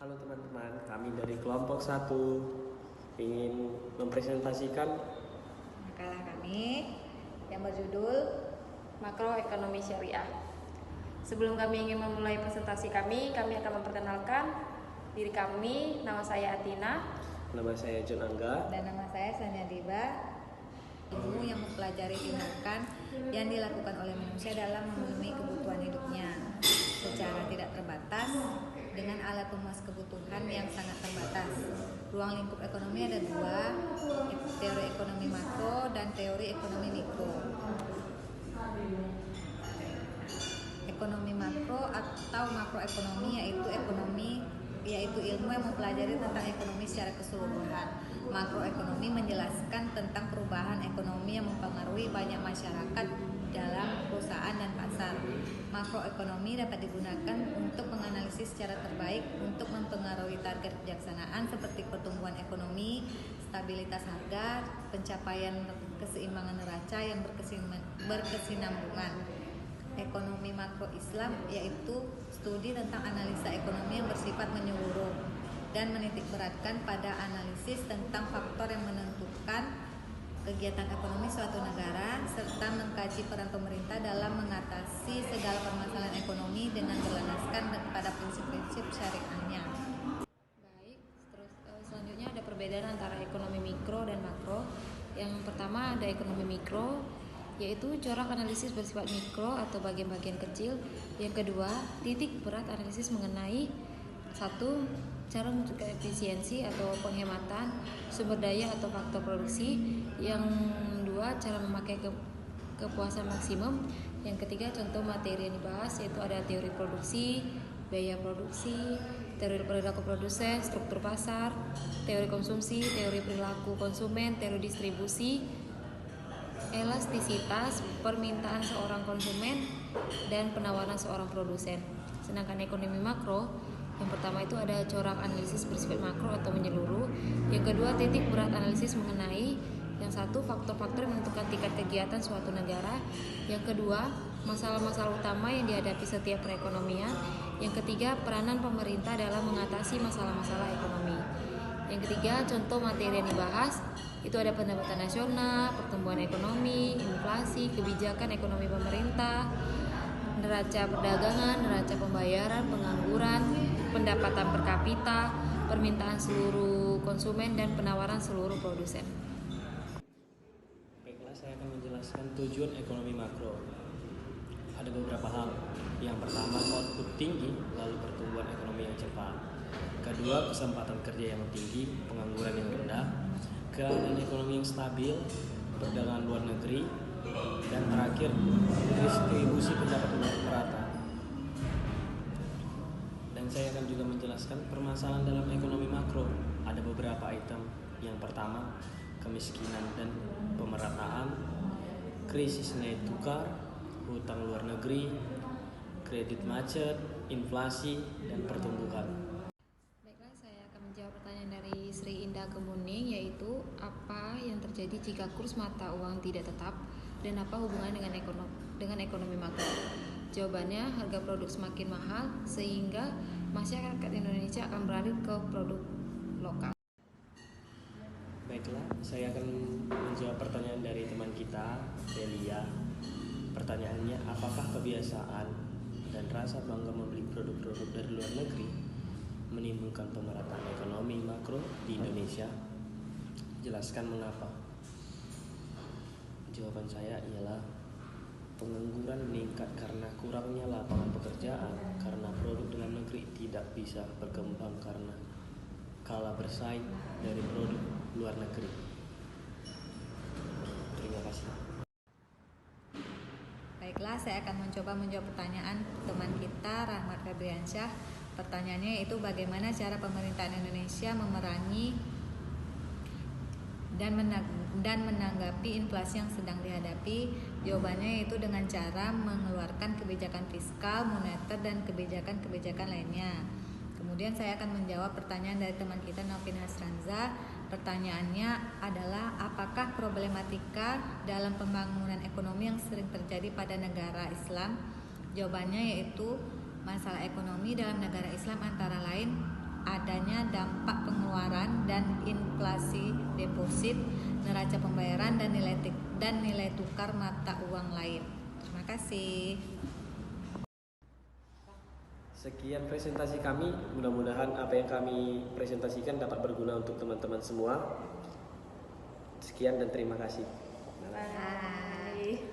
Halo teman-teman, kami dari kelompok 1 ingin mempresentasikan makalah kami yang berjudul Makroekonomi Syariah. Sebelum kami ingin memulai presentasi kami akan memperkenalkan diri kami. Nama saya Atina. Nama saya John Angga. Dan nama saya Sanya Diba. Ilmu yang mempelajari tindakan yang dilakukan oleh manusia dalam memenuhi kebutuhan hidupnya secara tidak terbatas dengan alat pemuas kebutuhan yang sangat terbatas. Ruang lingkup ekonomi ada dua, teori ekonomi makro dan teori ekonomi mikro. Ekonomi makro atau makroekonomi yaitu ilmu yang mempelajari tentang ekonomi secara keseluruhan. Makroekonomi menjelaskan tentang perubahan ekonomi yang mempengaruhi banyak masyarakat dalam perusahaan dan pasar. Makroekonomi dapat digunakan untuk menganalisis secara terbaik untuk mempengaruhi target kebijaksanaan seperti pertumbuhan ekonomi, stabilitas harga, pencapaian keseimbangan neraca yang berkesinambungan. Ekonomi makro Islam yaitu studi tentang analisa ekonomi yang bersifat menyeluruh dan menitikberatkan pada analisis tentang faktor yang menentukan kegiatan ekonomi suatu negara serta mengkaji peran pemerintah dalam mengatasi segala permasalahan ekonomi dengan berlandaskan pada prinsip-prinsip syariahnya. Baik, selanjutnya ada perbedaan antara ekonomi mikro dan makro. Yang pertama ada ekonomi mikro, yaitu corak analisis bersifat mikro atau bagian-bagian kecil. Yang kedua, titik berat analisis mengenai satu, cara menentukan efisiensi atau penghematan sumber daya atau faktor produksi. Yang dua, cara memakai kepuasan maksimum. Yang ketiga, contoh materi yang dibahas yaitu ada teori produksi, biaya produksi, teori perilaku produsen, struktur pasar, teori konsumsi, teori perilaku konsumen, teori distribusi, elastisitas, permintaan seorang konsumen, dan penawaran seorang produsen. Sedangkan ekonomi makro, yang pertama itu ada corak analisis bersifat makro atau menyeluruh. Yang kedua, titik berat analisis mengenai yang satu, faktor-faktor yang menentukan tingkat kegiatan suatu negara. Yang kedua, masalah-masalah utama yang dihadapi setiap perekonomian. Yang ketiga, peranan pemerintah dalam mengatasi masalah-masalah ekonomi. Yang ketiga, contoh materi yang dibahas itu ada pendapatan nasional, pertumbuhan ekonomi, inflasi, kebijakan ekonomi pemerintah, neraca perdagangan, neraca pembayaran, pengangguran, pendapatan per kapita, permintaan seluruh konsumen, dan penawaran seluruh produsen. Baiklah, saya akan menjelaskan tujuan ekonomi makro. Ada beberapa hal. Yang pertama, output tinggi, lalu pertumbuhan ekonomi yang cepat. Kedua, kesempatan kerja yang tinggi, pengangguran yang rendah, keadaan ekonomi yang stabil, perdagangan luar negeri, dan terakhir, distribusi pendapatan merata. Dan saya akan juga menjelaskan permasalahan dalam ekonomi makro. Ada beberapa item. Yang pertama, kemiskinan dan pemerataan, krisis nilai tukar, hutang luar negeri, kredit macet, inflasi, dan pertumbuhan. Baiklah, saya akan menjawab pertanyaan dari Sri Indah Kemuning, yaitu apa yang terjadi jika kurs mata uang tidak tetap dan apa hubungannya dengan ekonomi makro. Jawabannya, harga produk semakin mahal sehingga masyarakat Indonesia akan beralih ke produk lokal. Baiklah, saya akan menjawab pertanyaan dari teman kita, Delia. Pertanyaannya, apakah kebiasaan dan rasa bangga membeli produk-produk dari luar negeri menimbulkan pemerataan ekonomi makro di Indonesia? Jelaskan mengapa. Jawaban saya ialah pengangguran meningkat karena kurangnya lapangan pekerjaan, karena produk dalam negeri tidak bisa berkembang karena kalah bersaing dari produk luar negeri. Terima kasih. Baiklah, saya akan mencoba menjawab pertanyaan teman kita Rahmat Febriansyah. Pertanyaannya yaitu bagaimana cara pemerintahan Indonesia memerangi dan menanggapi inflasi yang sedang dihadapi. Jawabannya yaitu dengan cara mengeluarkan kebijakan fiskal, moneter, dan kebijakan-kebijakan lainnya. Kemudian saya akan menjawab pertanyaan dari teman kita Novin Hasranza. Pertanyaannya adalah apakah problematika dalam pembangunan ekonomi yang sering terjadi pada negara Islam? Jawabannya yaitu masalah ekonomi dalam negara Islam antara lain adanya dampak pengeluaran dan inflasi deposit, neraca pembayaran dan nilai tukar mata uang lain. Terima kasih. Sekian presentasi kami, mudah-mudahan apa yang kami presentasikan dapat berguna untuk teman-teman semua. Sekian dan terima kasih. Bye.